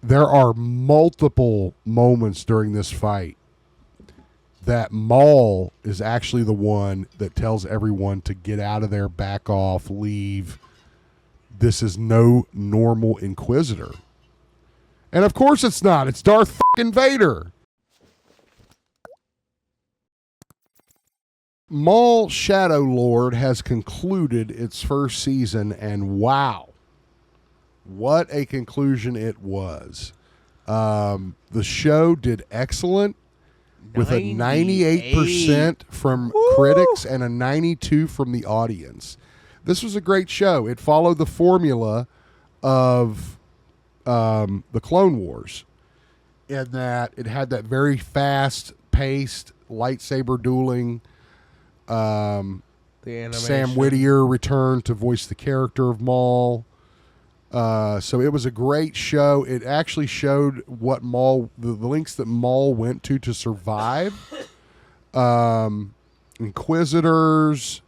there are multiple moments during this fight that Maul is actually the one that tells everyone to get out of there, back off, leave. This is no normal Inquisitor. And of course it's not. It's Darth fucking Vader. Maul Shadow Lord has concluded its first season, and wow, what a conclusion it was. The show did excellent with a 98% from critics and a 92% from the audience. This was a great show. It followed the formula of the Clone Wars in that it had that very fast-paced lightsaber dueling. The animation. Sam Whittier returned to voice the character of Maul. So it was a great show. It actually showed what Maul, the links that Maul went to survive. Inquisitors,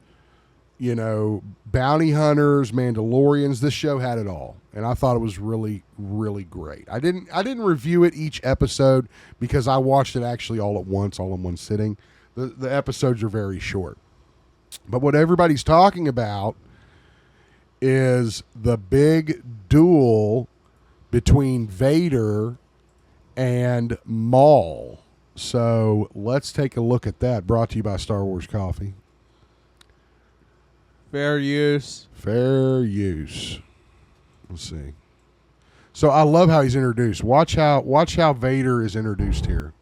bounty hunters, Mandalorians. This show had it all, and I thought it was really, really great. I didn't review it each episode because I watched it actually all at once, all in one sitting. The episodes are very short, but what everybody's talking about is the big duel between Vader and Maul. So let's take a look at that. Brought to you by Star Wars Coffee. Fair use. Fair use. Let's see. So I love how he's introduced. Watch how Vader is introduced here.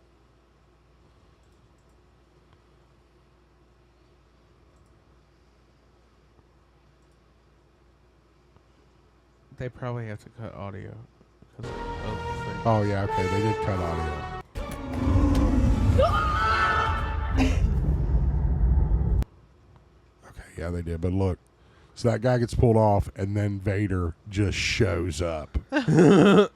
They probably have to cut audio. Oh, yeah, okay. They did cut audio. Okay, yeah, they did. But look, so that guy gets pulled off, and then Vader just shows up. I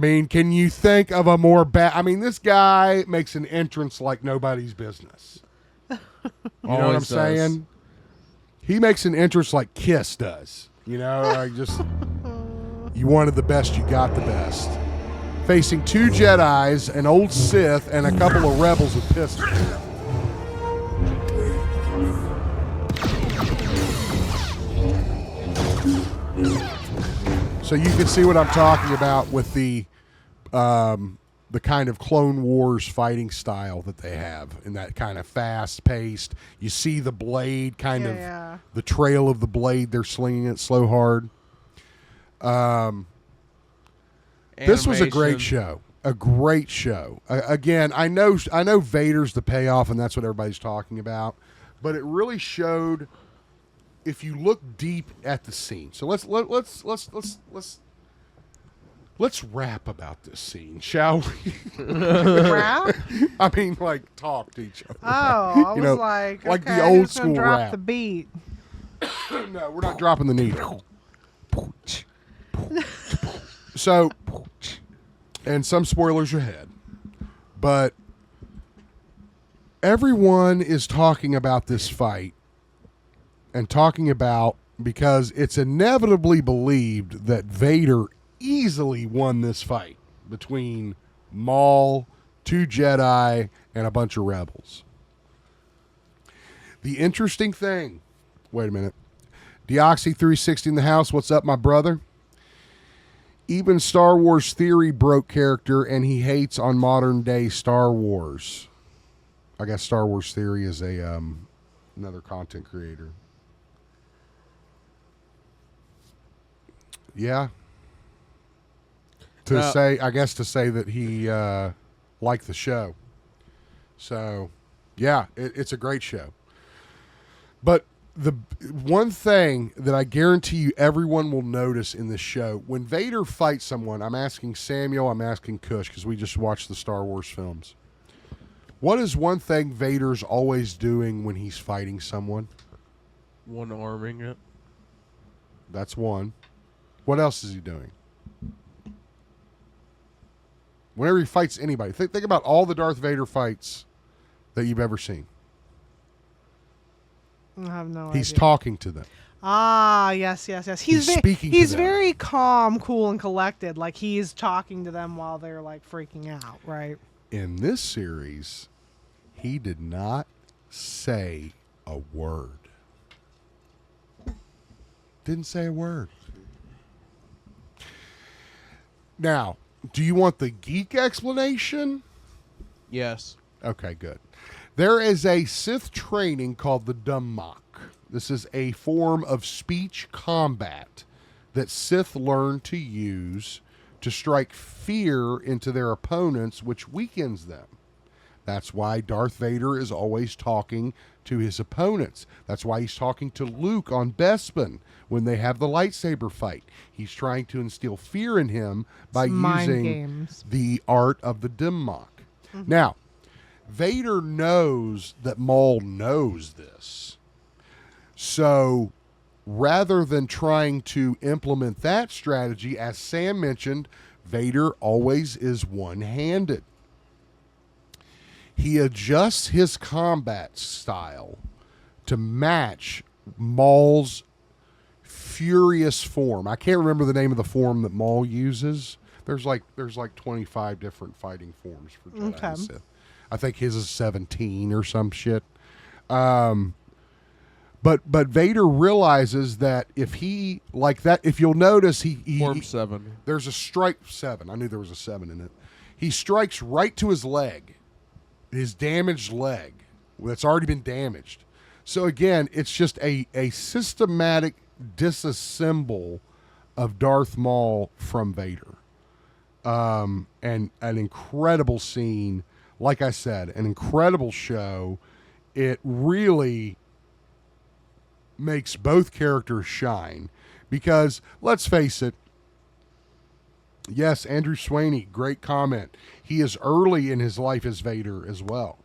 mean, can you think of a more bad... I mean, this guy makes an entrance like nobody's business. You know what I'm saying? He makes an entrance like Kiss does. You wanted the best, you got the best. Facing two Jedis, an old Sith, and a couple of rebels with pistols. So you can see what I'm talking about with the kind of Clone Wars fighting style that they have, in that kind of fast-paced. You see the blade, the trail of the blade. They're slinging it slow hard. This was a great show. A great show. Again, I know Vader's the payoff, and that's what everybody's talking about. But it really showed. If you look deep at the scene, so let's rap about this scene, shall we? Rap? I mean, like, talk to each other. Oh, I was like okay, the old who's gonna school drop rap. the beat. No, we're not dropping the needle. So, and some spoilers ahead, but everyone is talking about this fight and talking about, because it's inevitably believed that Vader easily won this fight between Maul, two Jedi, and a bunch of rebels. The interesting thing, wait a minute, Deoxy 360 in the house, what's up, my brother? Even Star Wars Theory broke character, and he hates on modern day Star Wars. I guess Star Wars Theory is another content creator. Yeah. To say that he liked the show. So, yeah, it's a great show. But the one thing that I guarantee you everyone will notice in this show, when Vader fights someone, I'm asking Samuel, I'm asking Kush, because we just watched the Star Wars films. What is one thing Vader's always doing when he's fighting someone? One-arming it. That's one. What else is he doing? Whenever he fights anybody, think about all the Darth Vader fights that you've ever seen. I have no idea. He's talking to them. Ah, yes. He's speaking to He's them. very calm, cool, and collected. Like he's talking to them while they're like freaking out, right? In this series, he did not say a word. Didn't say a word. Now, do you want the geek explanation? Yes. Okay, good. There is a Sith training called the Dummok. This is a form of speech combat that Sith learn to use to strike fear into their opponents, which weakens them. That's why Darth Vader is always talking to his opponents. That's why he's talking to Luke on Bespin when they have the lightsaber fight. He's trying to instill fear in him by Mind using games. the art of the Dummok. Now, Vader knows that Maul knows this. So rather than trying to implement that strategy, as Sam mentioned, Vader always is one-handed. He adjusts his combat style to match Maul's furious form. I can't remember the name of the form that Maul uses. There's like 25 different fighting forms for Jedi and Sith. I think his is 17 or some shit. But Vader realizes that if he like that, if you'll notice, Form 7. there's a strike 7. I knew there was a 7 in it. He strikes right to his leg, his damaged leg that's already been damaged. So again, it's just a systematic disassemble of Darth Maul from Vader. And an incredible scene. Like I said, an incredible show. It really makes both characters shine because, let's face it, yes, Andrew Swaney, great comment. He is early in his life as Vader as well.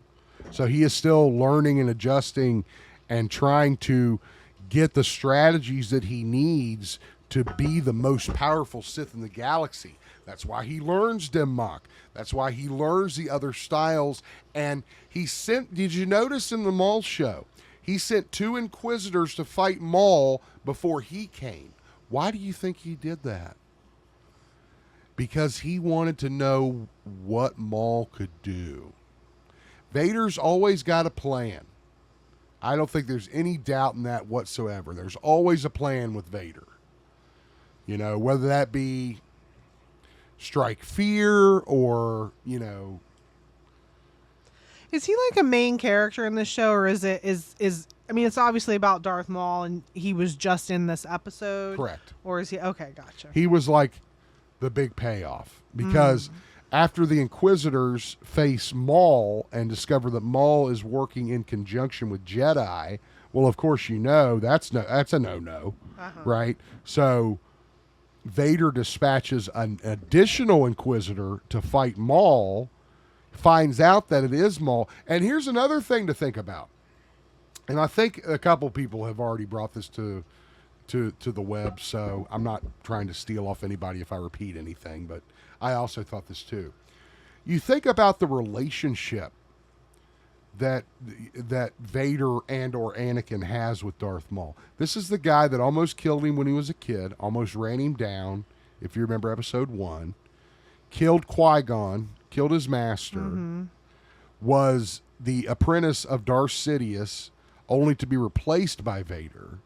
So he is still learning and adjusting and trying to get the strategies that he needs to be the most powerful Sith in the galaxy. That's why he learns Dummok. That's why he learns the other styles. And he sent, did you notice in the Maul show, he sent 2 Inquisitors to fight Maul before he came. Why do you think he did that? Because he wanted to know what Maul could do. Vader's always got a plan. I don't think there's any doubt in that whatsoever. There's always a plan with Vader. You know, whether that be strike fear or, you know. Is he like a main character in this show, or is it I mean, it's obviously about Darth Maul and he was just in this episode. Correct. Or is he okay, gotcha. He was like the big payoff because after the Inquisitors face Maul and discover that Maul is working in conjunction with Jedi, well, of course, you know, that's a no-no, right? So Vader dispatches an additional Inquisitor to fight Maul, finds out that it is Maul. And here's another thing to think about. And I think a couple people have already brought this to the web, so I'm not trying to steal off anybody if I repeat anything, but I also thought this too. You think about the relationship that Vader and or Anakin has with Darth Maul. This is the guy that almost killed him when he was a kid, almost ran him down, if you remember episode 1, killed Qui-Gon, killed his master, was the apprentice of Darth Sidious, only to be replaced by Vader.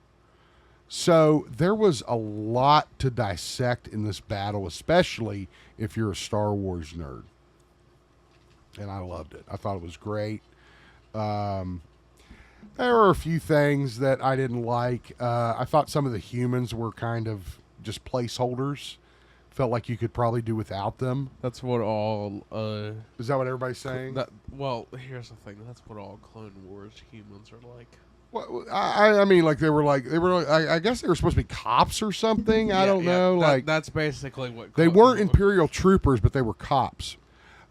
So there was a lot to dissect in this battle, especially if you're a Star Wars nerd. And I loved it. I thought it was great. There were a few things that I didn't like. I thought some of the humans were kind of just placeholders. Felt like you could probably do without them. That's what all. Is that what everybody's saying? Well, here's the thing. That's what all Clone Wars humans are like. Well, I mean, like they were I guess they were supposed to be cops or something. I don't know. That's basically what they weren't Imperial troopers, but they were cops.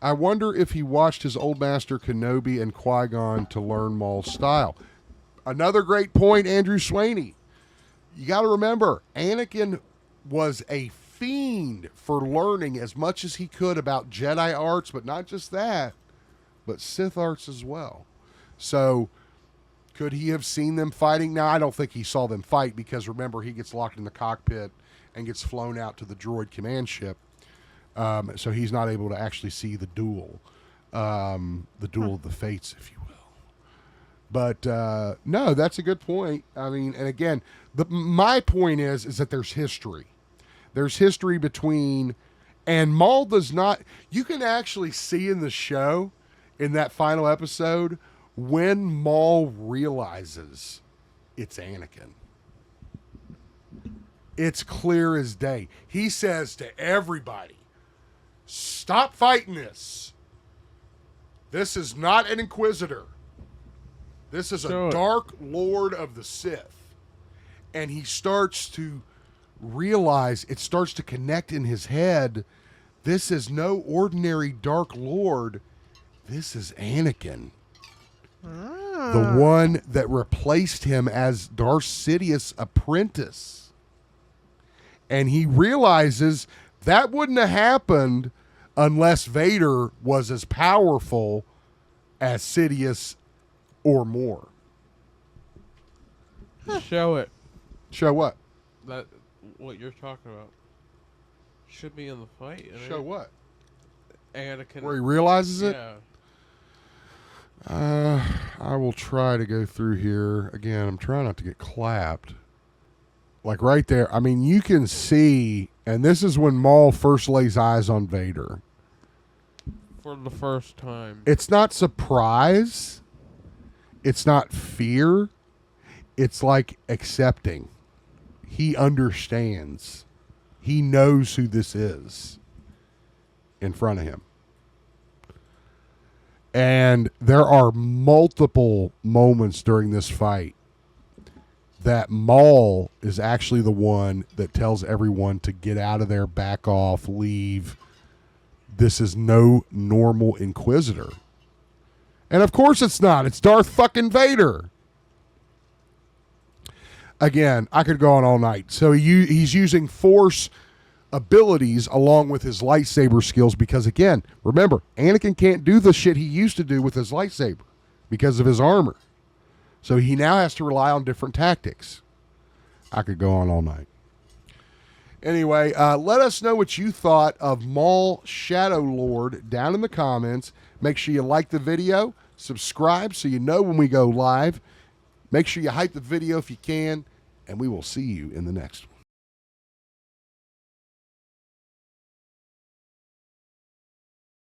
I wonder if he watched his old master Kenobi and Qui-Gon to learn Maul's style. Another great point, Andrew Swaney. You got to remember, Anakin was a fiend for learning as much as he could about Jedi arts, but not just that, but Sith arts as well. So Could he have seen them fighting? Now, I don't think he saw them fight because, remember, he gets locked in the cockpit and gets flown out to the droid command ship. So he's not able to actually see the duel of the fates, if you will. But no, that's a good point. I mean, and again, my point is that there's history. There's history between, and Maul does not. You can actually see in the show, in that final episode, when Maul realizes it's Anakin. It's clear as day. He says to everybody, "Stop fighting this. This is not an Inquisitor. This is a Dark Lord of the Sith." And he starts to realize, it starts to connect in his head, this is no ordinary Dark Lord. This is Anakin. The one that replaced him as Darth Sidious' apprentice. And he realizes that wouldn't have happened unless Vader was as powerful as Sidious or more. Show it. Show what? That what you're talking about should be in the fight. Show what? Anakin. Where he realizes it? Yeah. I will try to go through here. Again, I'm trying not to get clapped. Like right there. I mean, you can see, and this is when Maul first lays eyes on Vader. For the first time. It's not surprise. It's not fear. It's like accepting. He understands. He knows who this is in front of him. And there are multiple moments during this fight that Maul is actually the one that tells everyone to get out of there, back off, leave. This is no normal Inquisitor. And of course it's not. It's Darth fucking Vader. Again, I could go on all night. So he's using Force abilities along with his lightsaber skills because, again, remember, Anakin can't do the shit he used to do with his lightsaber because of his armor. So he now has to rely on different tactics. I could go on all night. Anyway, let us know what you thought of Maul Shadow Lord down in the comments. Make sure you like the video, subscribe so you know when we go live. Make sure you hype the video if you can, and we will see you in the next one.